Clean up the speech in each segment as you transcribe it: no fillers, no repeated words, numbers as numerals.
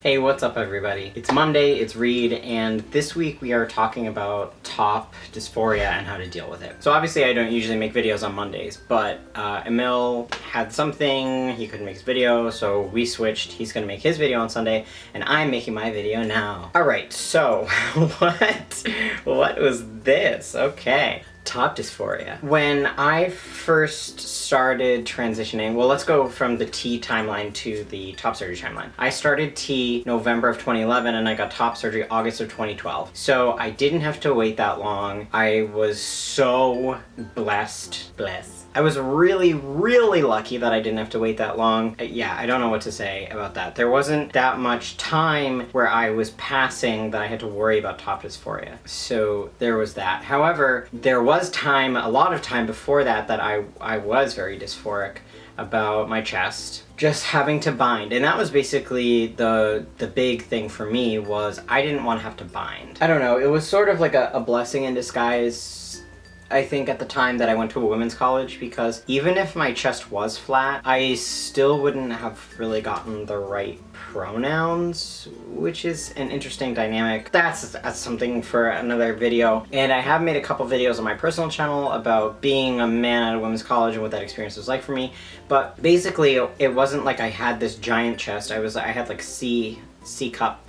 Hey, what's up everybody? It's Monday, it's Reed, and this week we are talking about top dysphoria and how to deal with it. So obviously I don't usually make videos on Mondays, but Emil had something, he couldn't make his video, so we switched. He's gonna make his video on Sunday, and I'm making my video now. Alright, so what was this? Okay. Top dysphoria. When I first started transitioning, well, let's go from the T timeline to the top surgery timeline. I started T November of 2011 and I got top surgery August of 2012. So I didn't have to wait that long. I was so blessed. I was really lucky that I didn't have to wait that long. Yeah, I don't know what to say about that. There wasn't that much time where I was passing that I had to worry about top dysphoria. So there was that. However, there was time, a lot of time before that, that I was very dysphoric about my chest. Just having to bind. And that was basically the big thing for me, was I didn't want to have to bind. I don't know, it was sort of like a blessing in disguise, I think, at the time that I went to a women's college, because even if my chest was flat, I still wouldn't have really gotten the right pronouns, which is an interesting dynamic. That's something for another video. And I have made a couple videos on my personal channel about being a man at a women's college and what that experience was like for me. But basically, it wasn't like I had this giant chest. I had like C cup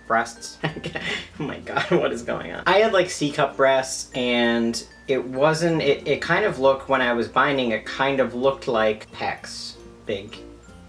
breasts. Oh my god, what is going on? I had like C-cup breasts, and it kind of looked, when I was binding, it kind of looked like pecs. Big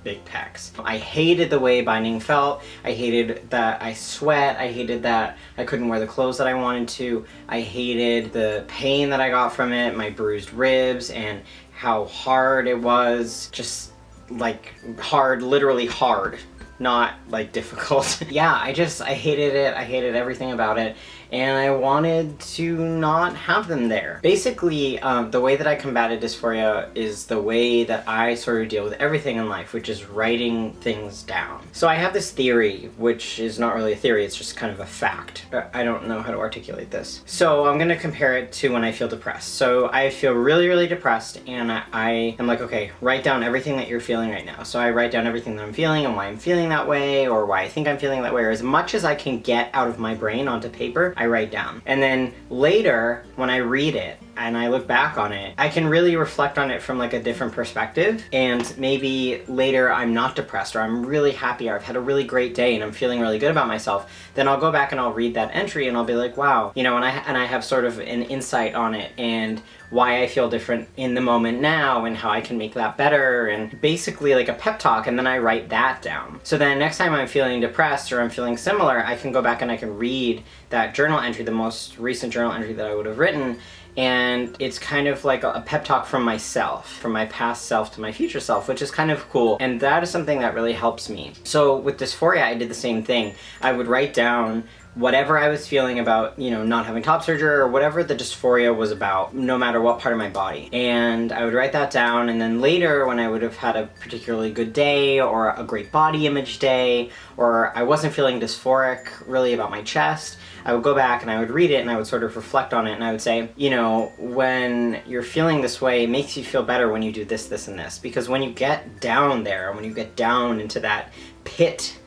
pecs. I hated the way binding felt. I hated that I sweat. I hated that I couldn't wear the clothes that I wanted to. I hated the pain that I got from it, my bruised ribs, and how hard it was. Just like hard, literally hard. Not like difficult. Yeah, I hated it. I hated everything about it, and I wanted to not have them there. Basically, the way that I combated dysphoria is the way that I sort of deal with everything in life, which is writing things down. So I have this theory, which is not really a theory, it's just kind of a fact. I don't know how to articulate this. So I'm gonna compare it to when I feel depressed. So I feel really depressed, and I am like, okay, write down everything that you're feeling right now. So I write down everything that I'm feeling and why I'm feeling that way, or why I think I'm feeling that way, or as much as I can get out of my brain onto paper, I write down. And then later, when I read it and I look back on it, I can really reflect on it from like a different perspective, and maybe later I'm not depressed, or I'm really happy, or I've had a really great day and I'm feeling really good about myself. Then I'll go back and I'll read that entry and I'll be like, wow, you know, and I have sort of an insight on it, and why I feel different in the moment now, and how I can make that better, and basically like a pep talk, and then I write that down. So then next time I'm feeling depressed or I'm feeling similar, I can go back and I can read that journal entry, the most recent journal entry that I would have written, and it's kind of like a pep talk from myself, from my past self to my future self, which is kind of cool, and that is something that really helps me. So with dysphoria, I did the same thing. I would write down whatever I was feeling about, you know, not having top surgery, or whatever the dysphoria was about, no matter what part of my body. And I would write that down, and then later, when I would have had a particularly good day, or a great body image day, or I wasn't feeling dysphoric really about my chest, I would go back and I would read it and I would sort of reflect on it, and I would say, you know, when you're feeling this way, it makes you feel better when you do this, this, and this. Because when you get down there, when you get down into that pit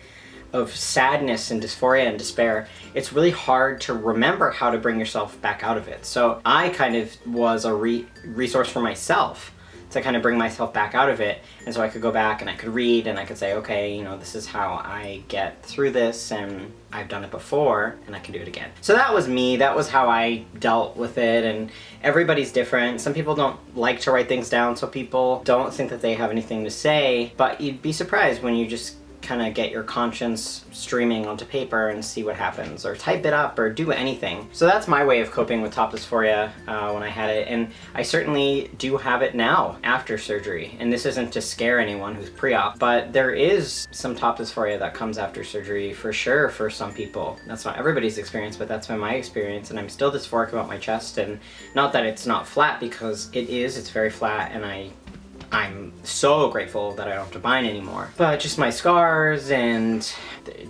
of sadness and dysphoria and despair, it's really hard to remember how to bring yourself back out of it. So I kind of was a resource for myself to kind of bring myself back out of it, and so I could go back and I could read and I could say, okay, you know, this is how I get through this, and I've done it before and I can do it again. So that was me, that was how I dealt with it, and everybody's different. Some people don't like to write things down, so people don't think that they have anything to say, but you'd be surprised when you just kind of get your conscience streaming onto paper and see what happens, or type it up, or do anything. So that's my way of coping with top dysphoria when I had it, and I certainly do have it now after surgery. And this isn't to scare anyone who's pre-op, but there is some top dysphoria that comes after surgery for sure for some people. That's not everybody's experience, but that's been my experience, and I'm still dysphoric about my chest. And not that it's not flat, because it is, it's very flat, and I'm so grateful that I don't have to bind anymore. But just my scars and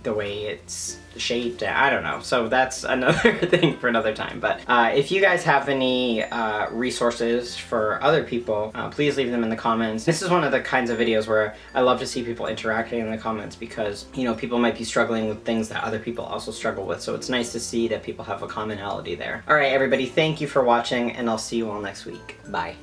the way it's shaped, I don't know. So that's another thing for another time. But if you guys have any resources for other people, please leave them in the comments. This is one of the kinds of videos where I love to see people interacting in the comments because, you know, people might be struggling with things that other people also struggle with. So it's nice to see that people have a commonality there. All right, everybody, thank you for watching, and I'll see you all next week. Bye.